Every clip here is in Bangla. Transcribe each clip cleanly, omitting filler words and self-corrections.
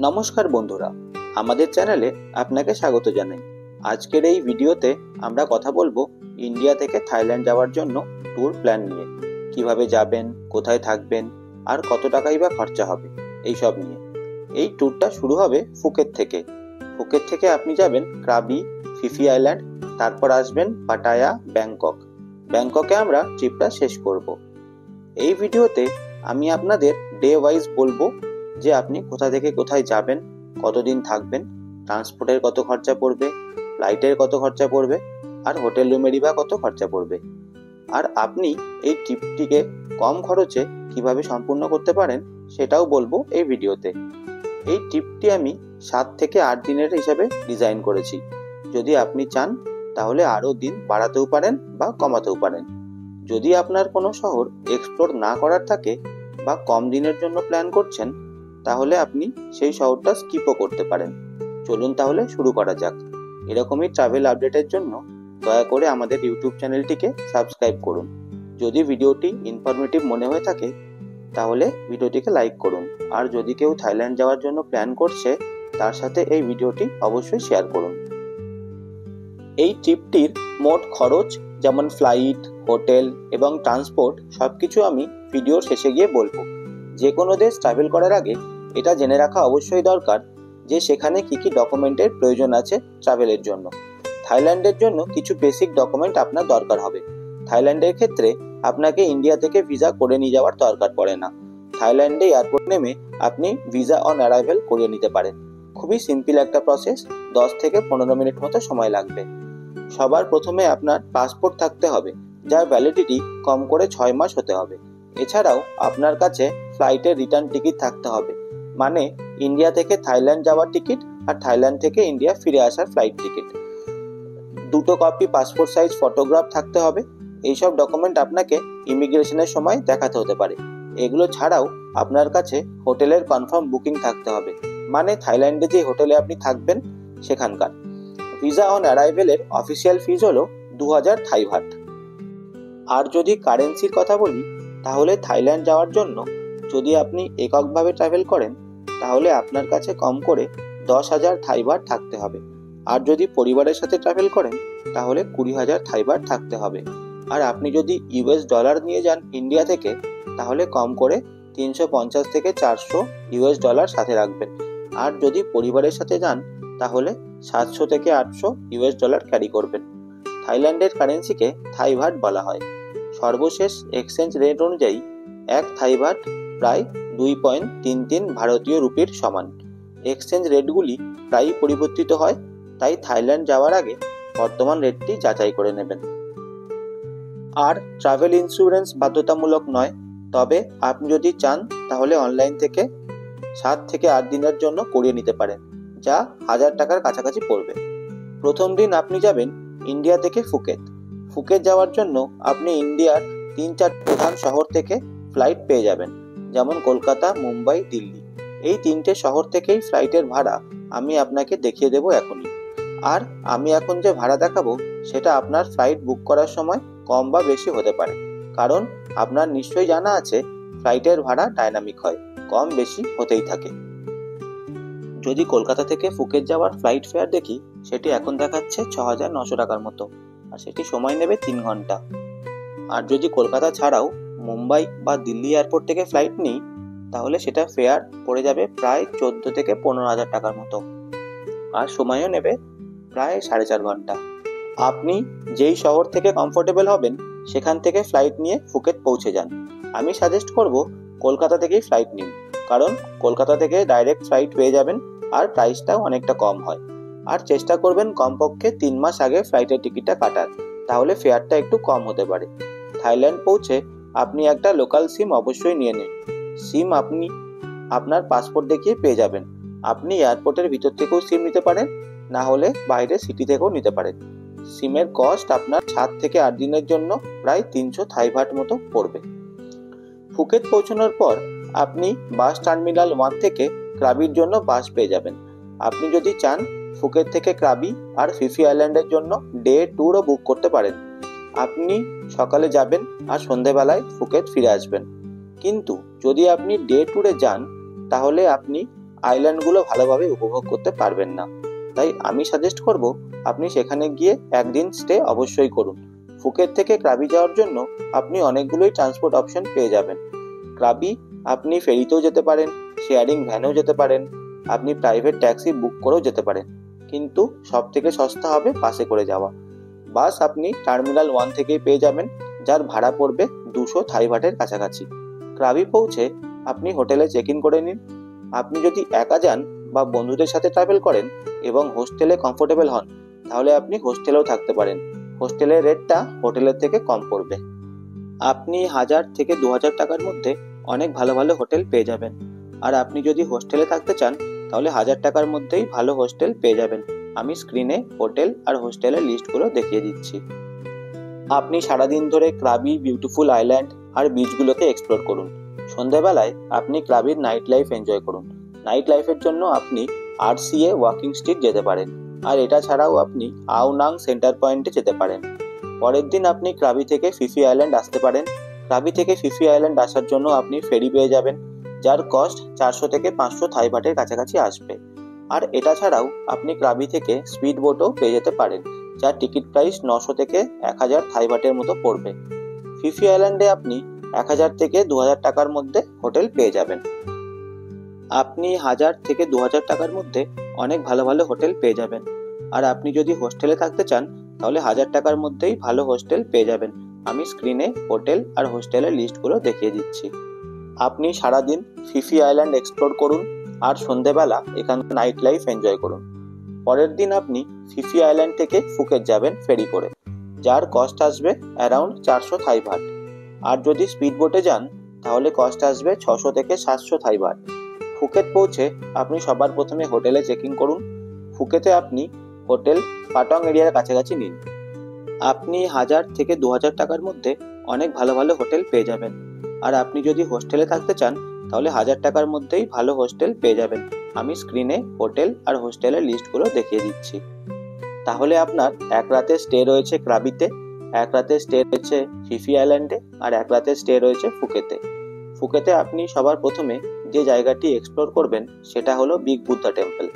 নমস্কার বন্ধুরা, আমাদের চ্যানেলে আপনাকে স্বাগত জানাই। আজকের এই ভিডিওতে আমরা কথা বলবো ইন্ডিয়া থেকে থাইল্যান্ড যাওয়ার জন্য ট্যুর প্ল্যান নিয়ে। কিভাবে যাবেন, কোথায় থাকবেন আর কত টাকাই বা খরচা হবে এই সব নিয়ে। এই ট্যুরটা শুরু হবে ফুকেট থেকে। ফুকেট থেকে আপনি যাবেন ক্রাবি, ফিফি আইল্যান্ড, তারপর আসবেন পাটায়া, ব্যাংকক। ব্যাংককে আমরা ট্রিপটা শেষ করব। এই ভিডিওতে আমি আপনাদের ডে ওয়াইজ বলবো যে আপনি কোথা থেকে কোথায় যাবেন, কতদিন থাকবেন, ট্রান্সপোর্টের কত খরচা পড়বে, ফ্লাইটের কত খরচা পড়বে আর হোটেল রুমেরই বা কত খরচা পড়বে। আর আপনি এই ট্রিপটিকে কম খরচে কিভাবে সম্পূর্ণ করতে পারেন সেটাও বলবো এই ভিডিওতে। এই ট্রিপটি আমি 7 থেকে 8 দিনের হিসাবে ডিজাইন করেছি। যদি আপনি চান তাহলে আরও দিন বাড়াতেও পারেন বা কমাতেও পারেন। যদি আপনার কোনো শহর এক্সপ্লোর না করার থাকে বা কম দিনের জন্য প্ল্যান করছেন, তাহলে আপনি সেই শহরটা স্কিপও করতে পারেন। চলুন তাহলে শুরু করা যাক। এরকমই ট্রাভেল আপডেটের জন্য দয়া করে আমাদের ইউটিউব চ্যানেলটিকে সাবস্ক্রাইব করুন। যদি ভিডিওটি ইনফরমেটিভ মনে হয়ে থাকে তাহলে ভিডিওটিকে লাইক করুন। আর যদি কেউ থাইল্যান্ড যাওয়ার জন্য প্ল্যান করছে তার সাথে এই ভিডিওটি অবশ্যই শেয়ার করুন। এই ট্রিপটির মোট খরচ যেমন ফ্লাইট, হোটেল এবং ট্রান্সপোর্ট সবকিছু আমি ভিডিওর শেষে গিয়ে বলবো। যে কোনো দেশ ট্রাভেল করার আগে এটা জেনে রাখা অবশ্যই দরকার যে সেখানে কি কি ডকুমেন্টের প্রয়োজন আছে ট্রাভেলের জন্য। থাইল্যান্ডের জন্য কিছু বেসিক ডকুমেন্ট আপনার দরকার হবে। থাইল্যান্ডের ক্ষেত্রে আপনাকে ইন্ডিয়া থেকে ভিসা করে নিয়ে যাওয়ার দরকার পড়ে না। থাইল্যান্ডে এয়ারপোর্ট নেমে আপনি ভিসা অন অ্যারাইভেল করিয়ে নিতে পারেন। খুবই সিম্পল একটা প্রসেস, 10 থেকে 15 মিনিট মতো সময় লাগবে। সবার প্রথমে আপনার পাসপোর্ট থাকতে হবে, যার ভ্যালিডিটি কম করে 6 মাস হতে হবে। এছাড়াও আপনার কাছে ফ্লাইটের রিটার্ন টিকিট থাকতে হবে, মানে ইন্ডিয়া থেকে থাইল্যান্ড যাওয়ার টিকিট আর থাইল্যান্ড থেকে ইন্ডিয়া ফিরে আসার flight ticket. 2 copy passport size photograph থাকতে হবে। এইসব ডকুমেন্ট আপনাকে ইমিগ্রেশনের সময় দেখাতে হতে পারে। এগুলো ছাড়াও আপনার কাছে হোটেলের কনফার্ম বুকিং থাকতে হবে, মানে থাইল্যান্ডে যে হোটেলে আপনি থাকবেন সেখানকার। ভিসা অন অ্যারাইভেলের অফিসিয়াল ফিজ হলো 2000 থাই বাট। আর যদি কারেন্সির কথা বলি তাহলে থাইল্যান্ড যাওয়ার জন্য যদি আপনি এককভাবে ট্রাভেল করেন তাহলে আপনার কাছে কম করে 10,000 থাই বাট থাকতে হবে। আর যদি পরিবারের সাথে ট্রাভেল করেন তাহলে 20,000 থাই বাট থাকতে হবে। আর আপনি যদি ইউএস ডলার নিয়ে যান ইন্ডিয়া থেকে তাহলে কম করে 350 থেকে 400 ইউএস ডলার সাথে রাখবেন। আর যদি পরিবারের সাথে যান তাহলে 700 থেকে 800 ইউএস ডলার ক্যারি করবেন। থাইল্যান্ডের কারেন্সিকে থাই বাট বলা হয়। সর্বশেষ এক্সচেঞ্জ রেট অনুযায়ী 1 থাই বাট প্রায় 2.33 ভারতীয় রুপির সমান। এক্সচেঞ্জ রেটগুলি প্রায়ই পরিবর্তিত হয়, তাই থাইল্যান্ড যাওয়ার আগে বর্তমান রেটটি যাচাই করে নেবেন। আর ট্রাভেল ইন্স্যুরেন্স বাধ্যতামূলক নয়, তবে আপনি যদি চান তাহলে অনলাইন থেকে 7 থেকে 8 দিনের জন্য করিয়ে নিতে পারেন, যা 1000 টাকার কাছাকাছি পড়বে। প্রথম দিন আপনি যাবেন ইন্ডিয়া থেকে ফুকেট। ফুকেট যাওয়ার জন্য আপনি ইন্ডিয়ার 3-4 প্রধান শহর থেকে ফ্লাইট পেয়ে যাবেন, যেমন কলকাতা, মুম্বাই, দিল্লি। এই 3টে শহর থেকেই ফ্লাইটের ভাড়া আমি আপনাকে দেখিয়ে দেবো এখনই। আর আমি এখন যে ভাড়া দেখাবো সেটা আপনার ফ্লাইট বুক করার সময় কম বা বেশি হতে পারে, কারণ আপনার নিশ্চয়ই জানা আছে ফ্লাইটের ভাড়া ডাইনামিক হয়, কম বেশি হতেই থাকে। যদি কলকাতা থেকে ফুকেট যাওয়ার ফ্লাইট ফেয়ার দেখি সেটি এখন দেখাচ্ছে 6,900 টাকার মতো, আর সেটি সময় নেবে 3 ঘন্টা। আর যদি কলকাতা ছাড়াও মুম্বাই বা দিল্লি এয়ারপোর্ট থেকে ফ্লাইট নিই তাহলে সেটা ফেয়ার পড়ে যাবে প্রায় 14 থেকে 15,000 টাকার মতো, আর সময়ও নেবে প্রায় 4.5 ঘন্টা। আপনি যেই শহর থেকে কমফোর্টেবল হবেন সেখান থেকে ফ্লাইট নিয়ে ফুকেট পৌঁছে যান। আমি সাজেস্ট করব কলকাতা থেকেই ফ্লাইট নিন, কারণ কলকাতা থেকে ডাইরেক্ট ফ্লাইট পেয়ে যাবেন আর প্রাইসটাও অনেকটা কম হয়। আর চেষ্টা করবেন কমপক্ষে 3 মাস আগে ফ্লাইটের টিকিটটা কাটার, তাহলে ফেয়ারটা একটু কম হতে পারে। থাইল্যান্ড পৌঁছে আপনি একটা লোকাল সিম অবশ্যই নিয়ে নিন। সিম আপনি আপনার পাসপোর্ট দেখিয়ে পেয়ে যাবেন। আপনি এয়ারপোর্টের ভিতর থেকেও সিম নিতে পারেন, না হলে বাইরে সিটি থেকেও নিতে পারেন। সিমের কস্ট আপনার 7 থেকে 8 দিনের জন্য প্রায় 300 থাই বাট মতো পড়বে। ফুকেট পৌঁছানোর পর আপনি বাস টার্মিনাল 1 থেকে ক্রাবির জন্য বাস পেয়ে যাবেন। আপনি যদি চান ফুকেট থেকে ক্রাবি আর ফিফি আইল্যান্ডের জন্য ডে ট্যুরও বুক করতে পারেন। আপনি সকালে যাবেন আর সন্ধেবেলায় ফুকেট ফিরে আসবেন। কিন্তু যদি আপনি ডে ট্যুরে যান তাহলে আপনি আইল্যান্ডগুলো ভালোভাবে উপভোগ করতে পারবেন না। তাই আমি সাজেস্ট করব আপনি সেখানে গিয়ে একদিন স্টে অবশ্যই করুন। ফুকেট থেকে ক্রাবি যাওয়ার জন্য আপনি অনেকগুলোই ট্রান্সপোর্ট অপশন পেয়ে যাবেন। ক্রাবি আপনি ফেরিতেও যেতে পারেন, শেয়ারিং ভ্যানেও যেতে পারেন, আপনি প্রাইভেট ট্যাক্সি বুক করেও যেতে পারেন, কিন্তু সব থেকে সস্তা হবে বাসে করে যাওয়া। বাস আপনি টার্মিনাল 1 থেকেই পেয়ে যাবেন, যার ভাড়া পড়বে 200 থাই বাটের কাছাকাছি। ক্রাবি পৌঁছে আপনি হোটেলে চেক ইন করে নিন। আপনি যদি একা যান বা বন্ধুদের সাথে ট্রাভেল করেন এবং হোস্টেলে কমফোর্টেবল হন, তাহলে আপনি হোস্টেলেও থাকতে পারেন। হোস্টেলের রেটটা হোটেলের থেকে কম পড়বে। আপনি 1000 থেকে 2000 টাকার মধ্যে অনেক ভালো ভালো হোটেল পেয়ে যাবেন। আর আপনি যদি হোস্টেলে থাকতে চান, তাহলে 1000 টাকার মধ্যেই ভালো হোস্টেল পেয়ে যাবেন। আমি স্ক্রিনে হোটেল আর হোস্টেলের লিস্টগুলো দেখিয়ে দিচ্ছি। আপনি সারাদিন ধরে ক্রাবি বিউটিফুল আইল্যান্ড আর বিচগুলোকে এক্সপ্লোর করুন। সন্ধ্যাবেলায় আপনি ক্রাবির নাইট লাইফ এনজয় করুন। নাইট লাইফের জন্য আপনি RCA ওয়াকিং স্ট্রিট যেতে পারেন, আর এটা ছাড়াও আপনি আওনাং সেন্টার পয়েন্টে যেতে পারেন। পরের দিন আপনি ক্রাবি থেকে ফিফি আইল্যান্ড আসতে পারেন। ক্রাবি থেকে ফিফি আইল্যান্ড আসার জন্য আপনি ফেরি পেয়ে যাবেন, যার কস্ট 400 থেকে 500 থাই বাটের কাছাকাছি আসবে। আর এটা ছাড়াও আপনি ক্রাবি থেকে স্পিড বোটও পেয়ে যেতে পারেন, যার টিকিট প্রাইস 900 থেকে 1000 থাই বাটের মতো পড়বে। ফিফি আইল্যান্ডে আপনি 1000 থেকে 2000 টাকার মধ্যে হোটেল পেয়ে যাবেন। আপনি 1000 থেকে 2000 টাকার মধ্যে অনেক ভালো ভালো হোটেল পেয়ে যাবেন। আর আপনি যদি হোস্টেলে থাকতে চান, তাহলে 1000 টাকার মধ্যেই ভালো হোস্টেল পেয়ে যাবেন। আমি স্ক্রিনে হোটেল আর হোস্টেলের লিস্টগুলো দেখিয়ে দিচ্ছি। আপনি সারাদিন ফিফি আইল্যান্ড এক্সপ্লোর করুন আর সন্ধেবেলা এখানকার নাইট লাইফ এনজয় করুন। পরের দিন আপনি ফিফি আইল্যান্ড থেকে ফুকেট যাবেন ফেরি করে, যার কস্ট আসবে অ্যারাউন্ড 400 থাই বাট। আর যদি স্পিড বোটে যান, তাহলে কস্ট আসবে 600 থেকে 700 থাই বাট। ফুকেট পৌঁছে আপনি সবার প্রথমে হোটেলে চেক ইন করুন। ফুকেতে আপনি হোটেল পাটং এরিয়ার কাছাকাছি নিন। আপনি 1000 থেকে 2000 টাকার মধ্যে অনেক ভালো ভালো হোটেল পেয়ে যাবেন। আর আপনি যদি হোস্টেলে থাকতে চান, তাহলে 1000 টাকার মধ্যেই ভালো হোস্টেল পেয়ে যাবেন। আমি স্ক্রিনে হোটেল আর হোস্টেলের লিস্টগুলো দেখিয়ে দিচ্ছি। তাহলে আপনার এক রাতের স্টে রয়েছে ক্রাবিতে, এক রাতের স্টে রয়েছে ফিফি আইল্যান্ডে, আর এক রাতের স্টে রয়েছে ফুকেতে। ফুকেতে আপনি সবার প্রথমে যে জায়গাটি এক্সপ্লোর করবেন সেটা হলো বিগ বুদ্ধা টেম্পল।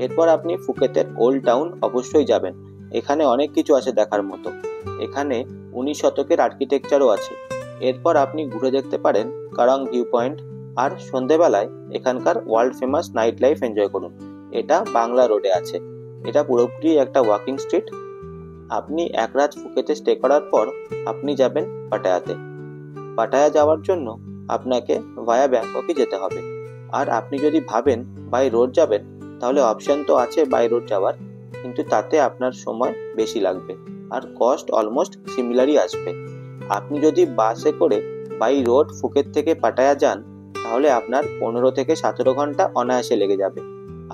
এরপর আপনি ফুকেতের ওল্ড টাউন অবশ্যই যাবেন। এখানে অনেক কিছু আছে দেখার মতো। এখানে 19 শতকের আর্কিটেকচারও আছে। এরপর আপনি ঘুরে দেখতে পারেন কারং ভিউ পয়েন্ট। আর সন্ধেবেলায় এখানকার world famous night life enjoy করুন। এটা বাংলা রোডে আছে। এটা পুরোপুরি একটা ওয়াকিং স্ট্রিট। আপনি এক রাত ফুকেতে স্টে করার পর আপনি যাবেন পাটায়াতে। পাটায়া যাওয়ার জন্য আপনাকে ভায়া ব্যাংককে যেতে হবে। আর আপনি যদি ভাবেন বাই রোড যাবেন, তাহলে অপশন তো আছে বাই রোড যাওয়ার, কিন্তু তাতে আপনার সময় বেশি লাগবে আর কস্ট অলমোস্ট সিমিলারই আসবে। আপনি যদি বাসে করে বাই রোড ফুকেত থেকে পাটায়া যান, তাহলে আপনার 15 থেকে 17 ঘন্টা অনায়াসে লেগে যাবে।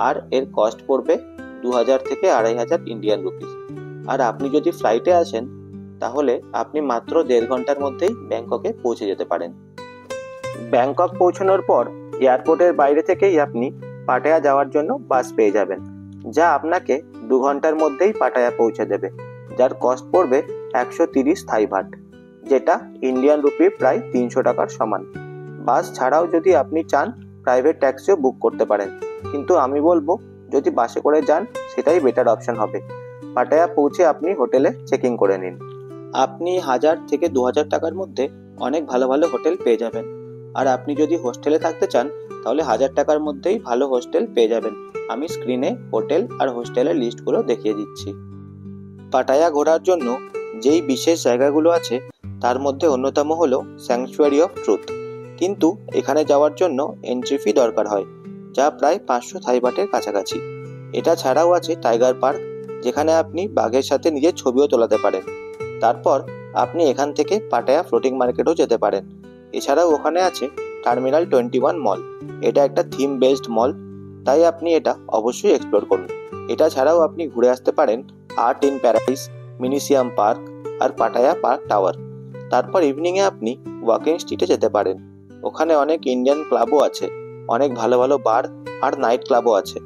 আর এর কস্ট পড়বে 2000 থেকে 2500 ইন্ডিয়ান রুপিস। আর আপনি যদি ফ্লাইটে আসেন, তাহলে আপনি মাত্র 1.5 ঘন্টার মধ্যেই ব্যাংককে পৌঁছে যেতে পারেন। ব্যাংকক পৌঁছানোর পর এয়ারপোর্টের বাইরে থেকেই আপনি পাটায়া যাওয়ার জন্য বাস পেয়ে যাবেন, যা আপনাকে 2 ঘন্টার মধ্যেই পাটায়া পৌঁছে দেবে, যার কস্ট পড়বে 130 থাই বাট, যেটা ইন্ডিয়ান রুপি প্রায় 300 টাকার সমান। বাস ছাড়াও যদি আপনি চান, প্রাইভেট ট্যাক্সিও বুক করতে পারেন, কিন্তু আমি বলবো যদি বাসে করে যান সেটাই বেটার অপশন হবে। পাটায়া পৌঁছে আপনি হোটেলে চেক ইন করে নিন। আপনি 1000 থেকে 2000 টাকার মধ্যে অনেক ভালো ভালো হোটেল পেয়ে যাবেন। আর আপনি যদি হোস্টেলে থাকতে চান, তাহলে 1000 টাকার মধ্যেই ভালো হোস্টেল পেয়ে যাবেন। আমি স্ক্রিনে হোটেল আর হোস্টেলের লিস্টগুলো দেখিয়ে দিচ্ছি। পাটায়া ঘোরার জন্য যেই বিশেষ জায়গাগুলো আছে, তার মধ্যে অন্যতম হলো স্যাংচুয়ারি অফ ট্রুথ। কিন্তু এখানে যাওয়ার জন্য এন্ট্রি ফি দরকার হয়, যা প্রায় 500 থাই বাটের কাছাকাছি। এটা ছাড়াও আছে টাইগার পার্ক, যেখানে আপনি বাঘের সাথে নিজের ছবিও তোলাতে পারেন। তারপর আপনি এখান থেকে পাটায়া ফ্লোটিং মার্কেটও যেতে পারেন। এছাড়াও ওখানে আছে টার্মিনাল 21 মল। এটা একটা থিম বেসড মল, তাই আপনি এটা অবশ্যই এক্সপ্লোর করুন। এটা ছাড়াও আপনি ঘুরে আসতে পারেন art in paradise, museum park আর পাটায়া পার্ক টাওয়ার। তারপর ইভিনিংয়ে আপনি ওয়াকিং স্ট্রিটে যেতে পারেন। ওখানে অনেক ইন্ডিয়ান ক্লাবও আছে, অনেক ভালো ভালো বার আর নাইট ক্লাবও আছে।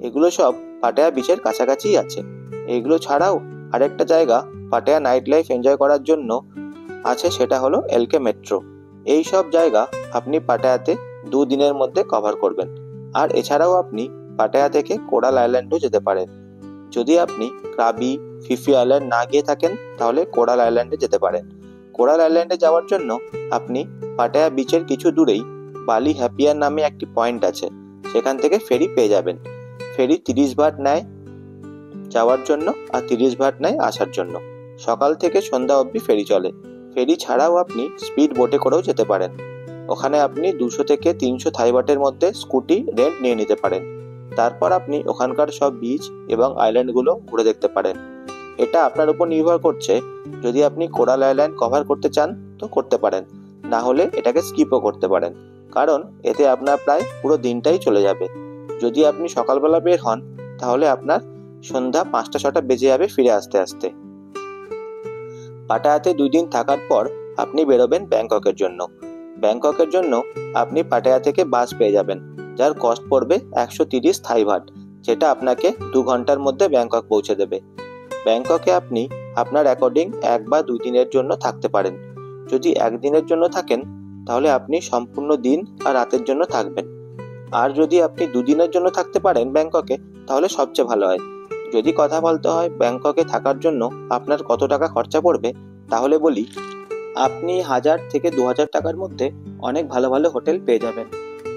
এগুলো সব পাটায়া বিচের কাছাকাছিই আছে। এগুলো ছাড়াও আরেকটা জায়গা পাটায়া নাইট লাইফ এনজয় করার জন্য আছে, সেটা হলো এলকে মেট্রো। এই সব জায়গা আপনি পাটায়াতে 2 দিনের মধ্যে কভার করবেন। আর এছাড়াও আপনি পাটায়া থেকে কোরাল আইল্যান্ডও যেতে পারেন। যদি আপনি ক্রাবি, ফিফি আইল্যান্ড না গিয়ে থাকেন তাহলে কোরাল আইল্যান্ডে যেতে পারেন। কোরাল আইল্যান্ডে যাওয়ার জন্য আপনি পাটায়া বিচের কিছু দূরেই বালি হ্যাপিয়ার নামে একটি পয়েন্ট আছে, সেখান থেকে ফেরি পেয়ে যাবেন। ফেরি 30 বাট নেয় যাওয়ার জন্য আর 30 বাট নেয় আসার জন্য। সকাল থেকে সন্ধ্যা অবধি ফেরি চলে। ফেরি ছাড়াও আপনি স্পিড বোটে করেও যেতে পারেন। ওখানে আপনি 200 থেকে 300 থাই বাটের মধ্যে স্কুটি রেন্ট নিয়ে নিতে পারেন। তারপর আপনি ওখানকার সব বিচ এবং আইল্যান্ডগুলো ঘুরে দেখতে পারেন। এটা আপনার উপর নির্ভর করছে, যদি আপনি কোরাল আইল্যান্ড কভার করতে চান তো করতে পারেন, না হলে এটাকে স্কিপও করতে পারেন, কারণ এতে আপনার প্রায় পুরো দিনটাই চলে যাবে। যদি আপনি সকালবেলা বের হন তাহলে আপনার সন্ধ্যা 5টা-6টা বেজে যাবে ফিরে আসতে আসতে। পাটায়াতে 2 দিন থাকার পর আপনি বেরোবেন ব্যাংককের জন্য। ব্যাংককের জন্য আপনি পাটায়া থেকে বাস পেয়ে যাবেন, যার কস্ট পড়বে 130 থাই বাট, যেটা আপনাকে 2 ঘন্টার মধ্যে ব্যাংকক পৌঁছে দেবে। ব্যাংককে আপনি আপনার অ্যাকর্ডিং 1 বা 2 দিনের জন্য থাকতে পারেন। যদি 1 দিনের জন্য থাকেন তাহলে আপনি সম্পূর্ণ দিন আর রাতের জন্য থাকবেন। আর যদি আপনি 2 দিনের জন্য থাকতে পারেন ব্যাংককে তাহলে সবচেয়ে ভালো হয়। যদি কথা বলতে হয় ব্যাংককে থাকার জন্য আপনার কত টাকা খরচা পড়বে, তাহলে বলি, আপনি 1000 থেকে 2000 টাকার মধ্যে অনেক ভালো ভালো হোটেল পেয়ে যাবেন।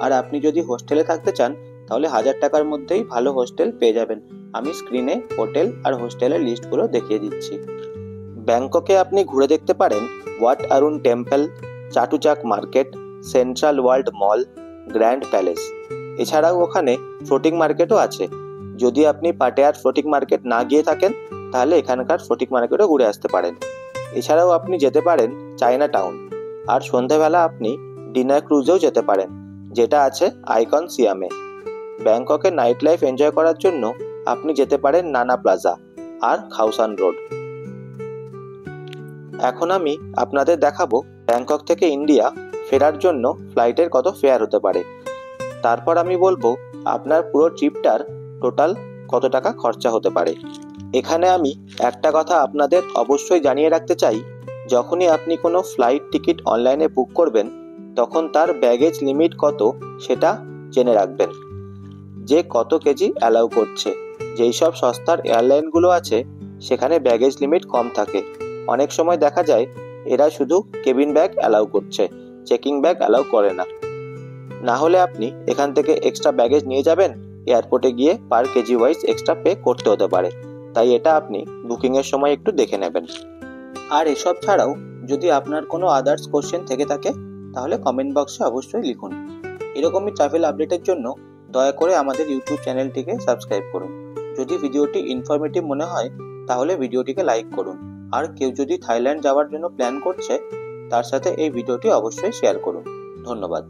আর আপনি যদি হোস্টেলে থাকতে চান তাহলে 1000 টাকার মধ্যেই ভালো হোস্টেল পেয়ে যাবেন। আমি স্ক্রিনে হোটেল আর হোস্টেলের লিস্টগুলো দেখিয়ে দিচ্ছি। ব্যাংককে আপনি ঘুরে দেখতে পারেন Wat Arun temple, Chatuchak market, Central World mall, grand palace. এছাড়াও ওখানে ফ্লোটিং মার্কেটও আছে। যদি আপনি পাটায়ার ফ্লোটিং মার্কেট না গিয়ে থাকেন তাহলে এখানকার ফ্লোটিং মার্কেটও ঘুরে আসতে পারেন। এছাড়াও আপনি যেতে পারেন চায়না টাউন। আর সন্ধ্যাবেলা আপনি ডিনার ক্রুজেও যেতে পারেন, যেটা আছে আইকন সিয়ামে। ব্যাংককের নাইট লাইফ এনজয় করার জন্য আপনি যেতে পারেন নানা প্লাজা আর খাউসান রোড। এখন আমি আপনাদের দেখাবো ব্যাংকক থেকে ইন্ডিয়া ফেরার জন্য ফ্লাইটের কত ফেয়ার হতে পারে। তারপর আমি বলবো আপনার পুরো ট্রিপটার টোটাল কত টাকা খরচা হতে পারে। এখানে আমি একটা কথা আপনাদের অবশ্যই জানিয়ে রাখতে চাই, যখনই আপনি কোনো ফ্লাইট টিকিট অনলাইনে বুক করবেন তখন তার ব্যাগেজ লিমিট কত সেটা জেনে রাখবেন, যে কত কেজি অ্যালাউ করছে। যেই সব সস্তার এয়ারলাইনগুলো আছে সেখানে ব্যাগেজ লিমিট কম থাকে। অনেক সময় দেখা যায় এরা শুধু কেবিন ব্যাগ অ্যালাউ করছে, চেকিং ব্যাগ অ্যালাউ করে না। না হলে আপনি এখান থেকে এক্সট্রা ব্যাগেজ নিয়ে যাবেন, এয়ারপোর্টে গিয়ে পার কেজি ওয়াইজ এক্সট্রা পে করতে হতে পারে। তাই এটা আপনি বুকিংয়ের সময় একটু দেখে নেবেন। আর এসব ছাড়াও যদি আপনার কোনো আদার্স কোশ্চেন থেকে থাকে তাহলে কমেন্ট বক্সে অবশ্যই লিখুন। এরকমই ট্রাভেল আপডেটের জন্য দয়া করে আমাদের ইউটিউব চ্যানেলটিকে সাবস্ক্রাইব করুন। যদি ভিডিওটি ইনফরমেটিভ মনে হয় তাহলে ভিডিওটিকে লাইক করুন। আর কেউ যদি থাইল্যান্ড যাওয়ার জন্য প্ল্যান করছে তার সাথে এই ভিডিওটি অবশ্যই শেয়ার করুন। ধন্যবাদ।